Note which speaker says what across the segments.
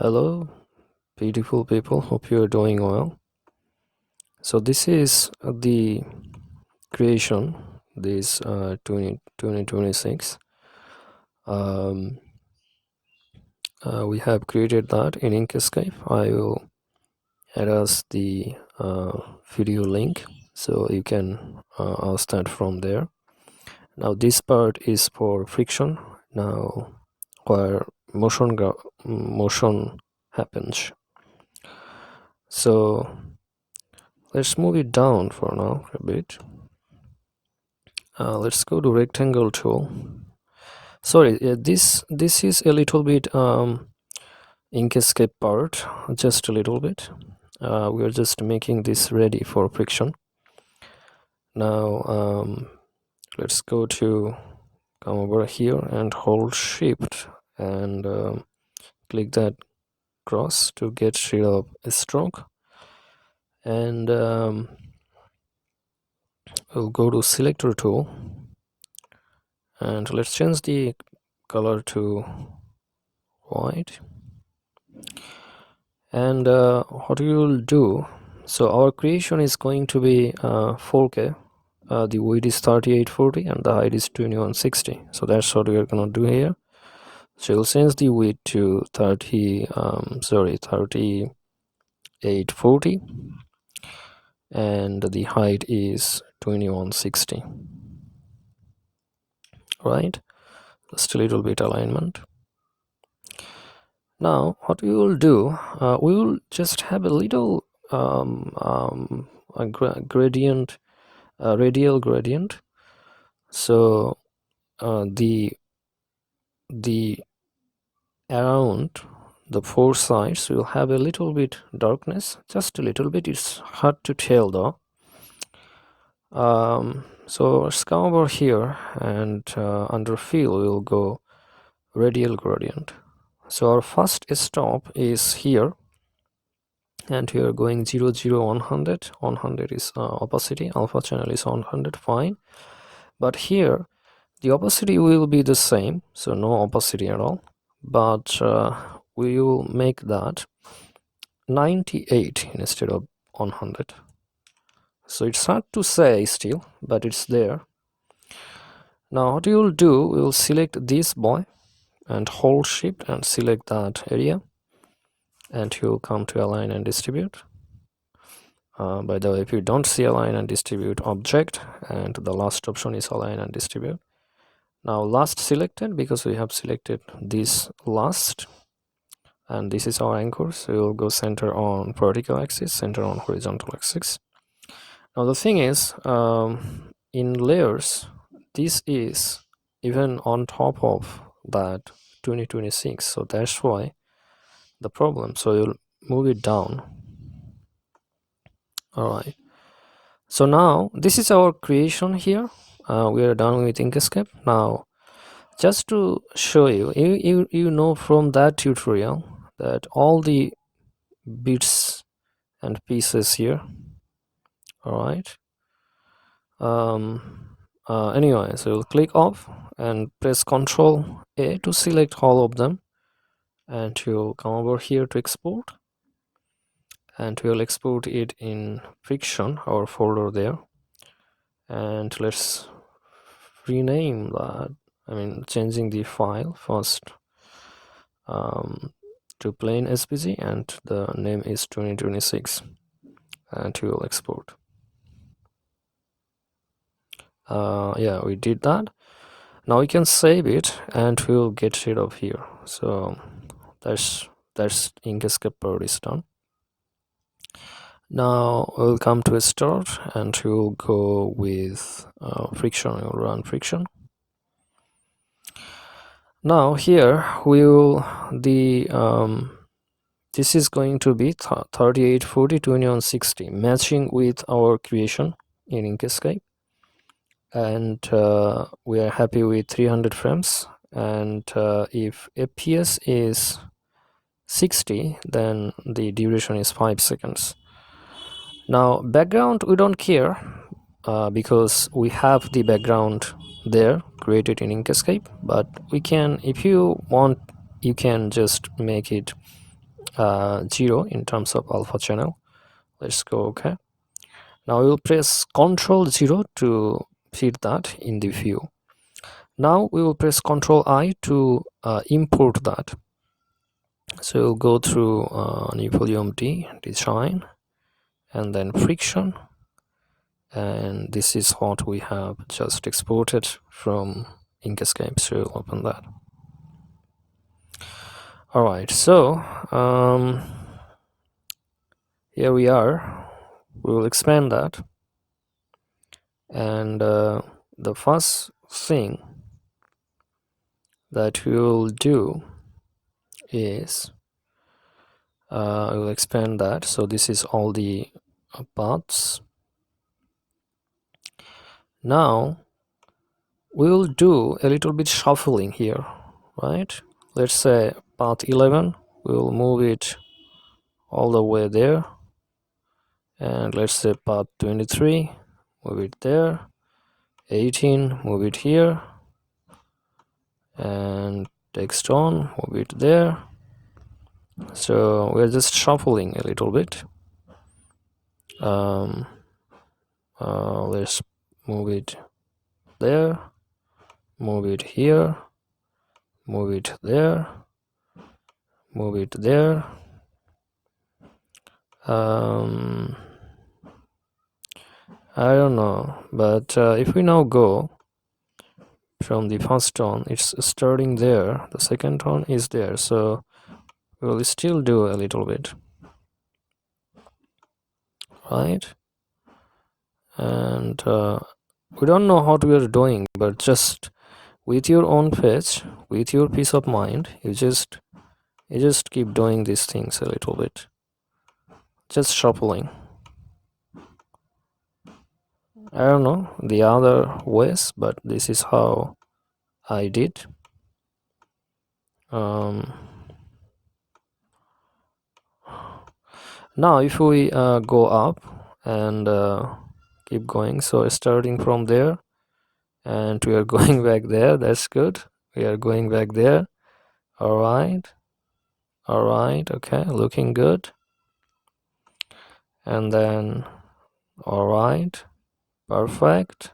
Speaker 1: Hello, beautiful people. Hope you are doing well. So this is the creation. This 2026. Um, we have created that in Inkscape. I will add us the video link so you can start from there. Now this part is for friction. Now where motion happens. So let's move it down for now a bit. Let's go to rectangle tool. Sorry, this is a little bit Inkscape part, just a little bit. We are just making this ready for friction. Now let's come over here and hold shift and click that cross to get rid of a stroke, and we'll go to selector tool and let's change the color to white. And what we will do, so our creation is going to be 4K. The width is 3840 and the height is 2160. So that's what we are gonna do here. So we'll change the width to 3840 and the height is 2160. Right, just a little bit alignment. Now what we will do, we will just have a little gradient, radial gradient. So the around the four sides will have a little bit darkness, just a little bit. It's hard to tell though. So let's come over here and under fill we'll go radial gradient. So our first stop is here, and here going 0 0 100. 100 is opacity, alpha channel is 100, fine. But here the opacity will be the same, so no opacity at all, but we will make that 98 instead of 100. So it's hard to say still, but it's there. Now what you will do, we will select this boy and hold shift and select that area, and you will come to align and distribute. By the way, if you don't see align and distribute object, and the last option is align and distribute. Now last selected, because we have selected this last, and this is our anchor, so we'll go center on vertical axis, center on horizontal axis. Now the thing is, in layers, this is even on top of that 2026, so that's why the problem. So you'll move it down. All right, so now this is our creation here. We are done with Inkscape. Now just to show you, you know from that tutorial that all the bits and pieces here. All right, anyway, so we'll click off and press Ctrl A to select all of them, and you'll come over here to export, and we'll export it in friction, our folder there. And let's rename that, changing the file first to plain SVG, and the name is 2026, and we will export. Yeah, we did that. Now we can save it and we'll get rid of here. So that's Inkscape part is done. Now we'll come to a start and we'll go with friction. We'll run friction. Now here we will this is going to be 3840 2160, matching with our creation in Inkscape, and we are happy with 300 frames. And if FPS is 60, then the duration is 5 seconds. Now background we don't care because we have the background there created in Inkscape, but we can, if you want, you can just make it 0 in terms of alpha channel. Let's go OK. Now we'll press Ctrl 0 to feed that in the view. Now we will press Ctrl I to import that. So we'll go through new volume D, design, and then friction, and this is what we have just exported from Inkscape. So we'll open that. All right, so here we are. We will expand that, and the first thing that we will do is I will expand that. So this is all the paths. Now we will do a little bit shuffling here, right? Let's say path 11, we will move it all the way there, and let's say path 23, move it there, 18, move it here, and text on, move it there. So we're just shuffling a little bit. Let's move it there, move it here, move it there, move it there. I don't know, but if we now go from the first tone, it's starting there, the second tone is there, so we'll still do a little bit, right? And we don't know what we are doing, but just with your own pace, with your peace of mind, you just keep doing these things a little bit, just shuffling. I don't know the other ways, but this is how I did. Now if we go up and keep going, so starting from there and we are going back there, that's good. We are going back there. All right, okay, looking good. And then all right, perfect,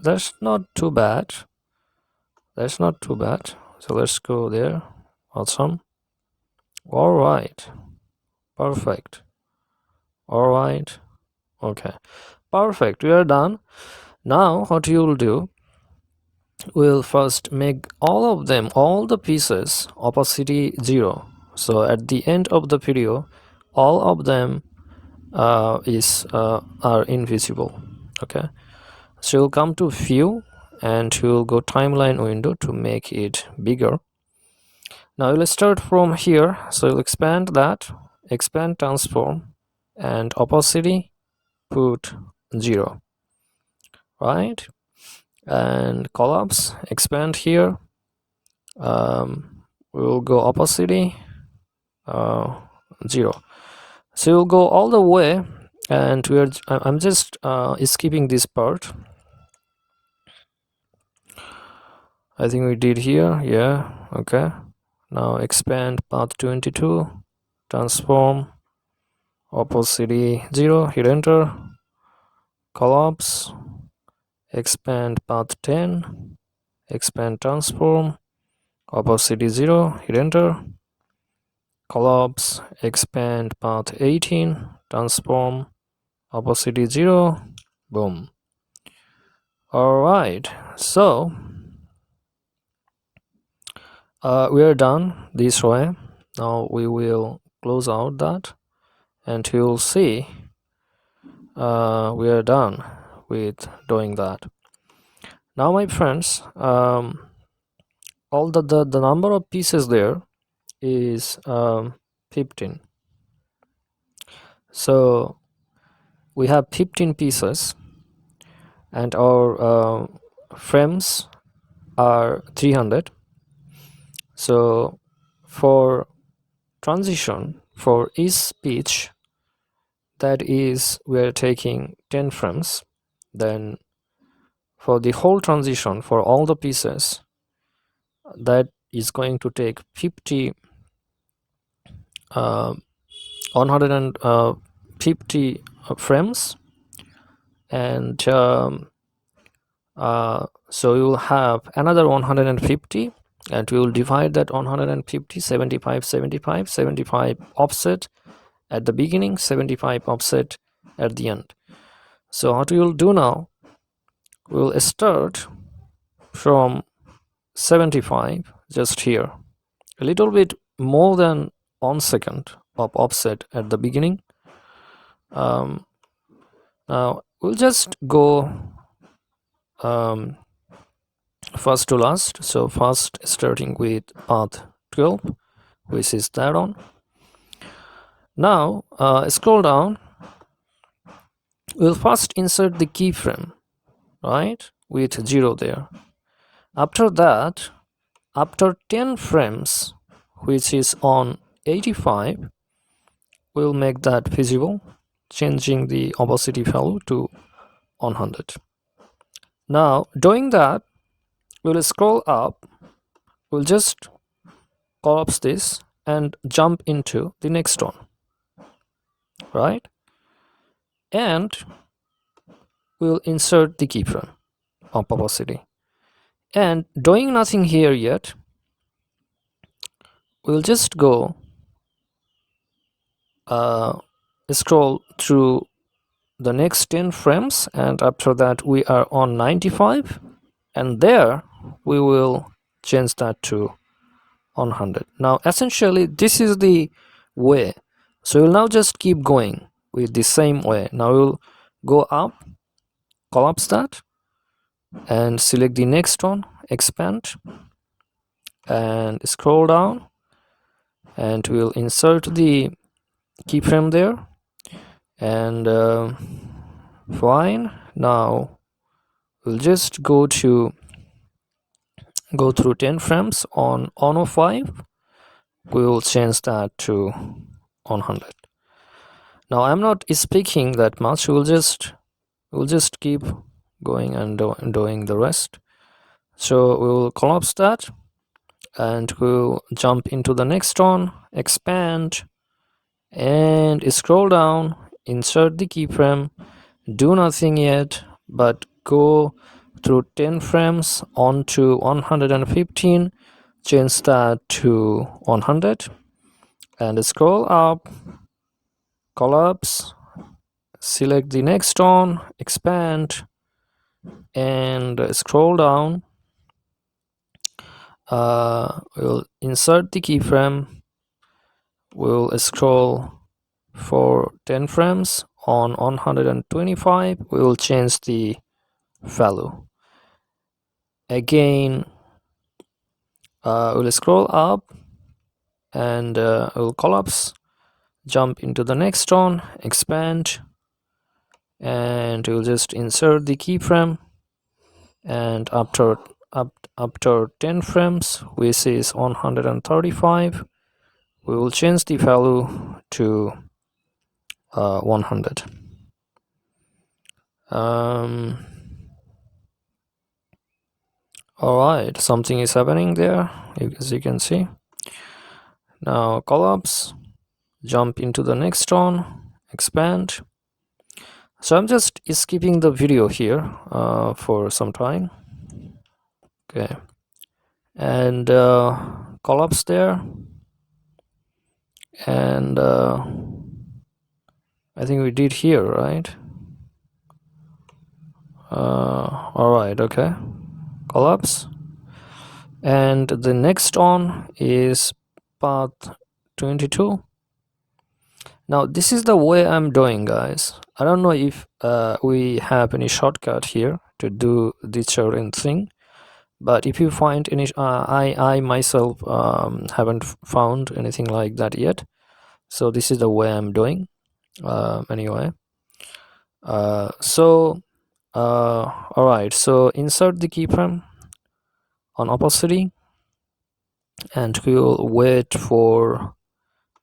Speaker 1: that's not too bad, so let's go there. Awesome. All right, perfect. All right, okay, perfect, we are done. Now what you will do, we'll first make all of them, all the pieces, opacity 0. So at the end of the video, all of them are invisible. Okay, so you'll come to view and you'll go timeline window to make it bigger. Now you'll start from here, so you'll expand that, expand transform, and opacity put 0, right? And collapse, expand here, we will go opacity 0. So you'll go all the way, and I'm just skipping this part. I think we did here, yeah, okay. Now expand path 22, transform, opacity 0, hit enter, collapse, expand path 10, expand transform, opacity 0, hit enter, collapse, expand path 18, transform, opacity 0, boom. All right, so we are done this way. Now we will close out that, and you'll see we are done with doing that. Now my friends, all the number of pieces there is 15. So we have 15 pieces, and our frames are 300. So for transition, for each pitch, that is, we're taking 10 frames. Then for the whole transition, for all the pieces, that is going to take 50 150 frames, and so you will have another 150, and we will divide that 150 75 offset at the beginning, 75 offset at the end. So what we will do now, we will start from 75 just here, a little bit more than 1 second of offset at the beginning. Now we'll just go first to last. So first starting with path 12, which is that one. Now scroll down. We'll first insert the keyframe, right, with 0 there. After that, after 10 frames, which is on 85, we'll make that visible, changing the opacity value to 100. Now doing that, we'll scroll up, we'll just collapse this and jump into the next one, right? And we'll insert the keyframe of opacity, and doing nothing here yet, we'll just go scroll through the next 10 frames, and after that we are on 95, and there we will change that to 100. Now essentially this is the way, so we'll now just keep going with the same way. Now we'll go up, collapse that, and select the next one, expand, and scroll down, and we'll insert the keyframe there, and fine. Now we'll just go through 10 frames on 105. We will change that to 100. Now I'm not speaking that much, we'll just keep going and doing the rest. So we will collapse that, and we'll jump into the next one, expand, and scroll down, insert the keyframe, do nothing yet, but go through 10 frames onto 115, change that to 100, and scroll up, collapse, select the next one, expand, and scroll down. We'll insert the keyframe, we'll scroll for 10 frames on 125, we will change the value again. We'll scroll up, and we'll collapse, jump into the next one, expand, and we'll just insert the keyframe, and after 10 frames, which is 135, we will change the value to 100. All right, something is happening there, as you can see. Now collapse, jump into the next one, expand. So I'm just skipping the video here for some time. Okay, and collapse there, and I think we did here, right? All right, okay, collapse, and the next one is path 22. Now this is the way I'm doing, guys. I don't know if we have any shortcut here to do this certain thing, but if you find any, I myself haven't found anything like that yet. So this is the way I'm doing. Anyway, so all right, so insert the keyframe on opacity, and we will wait for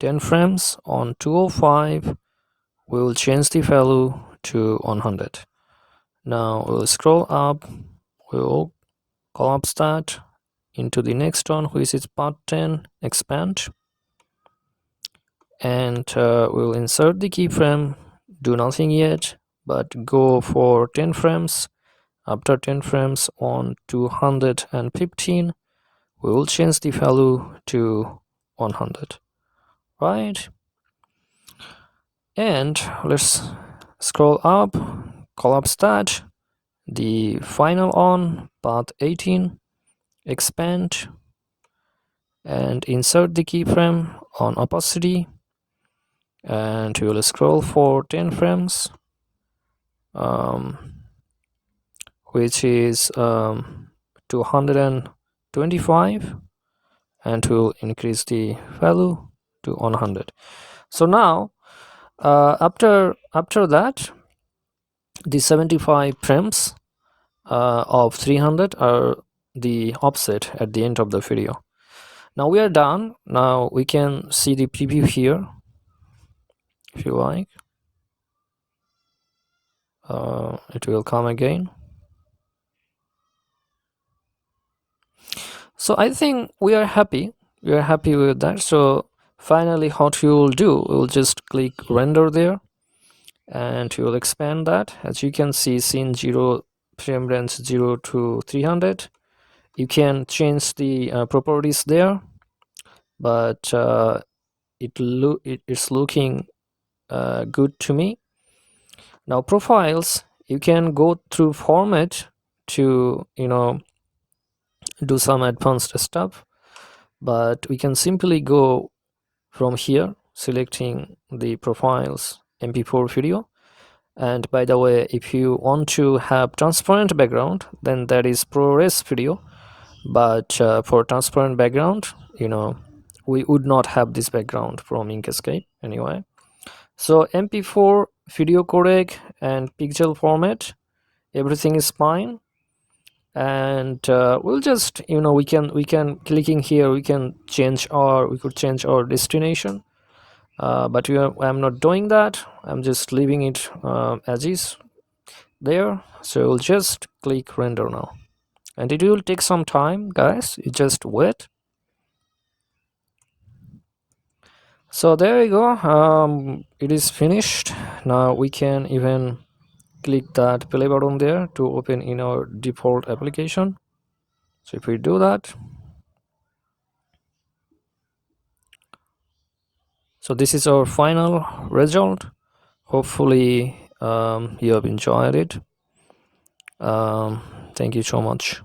Speaker 1: 10 frames on 205. We will change the value to 100. Now we'll scroll up, we will collapse that, into the next one, which is part 10, expand, and we'll insert the keyframe. Do nothing yet, but go for 10 frames. After 10 frames on 215, we will change the value to 100, right? And let's scroll up, collapse that, the final on path 18, expand, and insert the keyframe on opacity, and we will scroll for 10 frames, which is 225, and we'll increase the value to 100. So now after that, the 75 frames of 300 are the offset at the end of the video. Now we are done. Now we can see the preview here if you like. It will come again. So I think we are happy with that. So finally what you will do, we will just click render there, and you will expand that. As you can see, scene 0, frame range 0 to 300. You can change the properties there, but it's looking good to me. Now profiles, you can go through format to do some advanced stuff, but we can simply go from here, selecting the profiles mp4 video. And by the way, if you want to have transparent background, then that is ProRes video. But for transparent background, we would not have this background from Inkscape anyway. So mp4 video codec and pixel format, everything is fine. And we'll just we can clicking here, we could change our destination, but I'm not doing that. I'm just leaving it as is there. So we'll just click render now, and it will take some time, guys. You just wait. So there you go. It is finished. Now we can even click that play button there to open in our default application. So if we do that, so this is our final result. Hopefully you have enjoyed it. Thank you so much.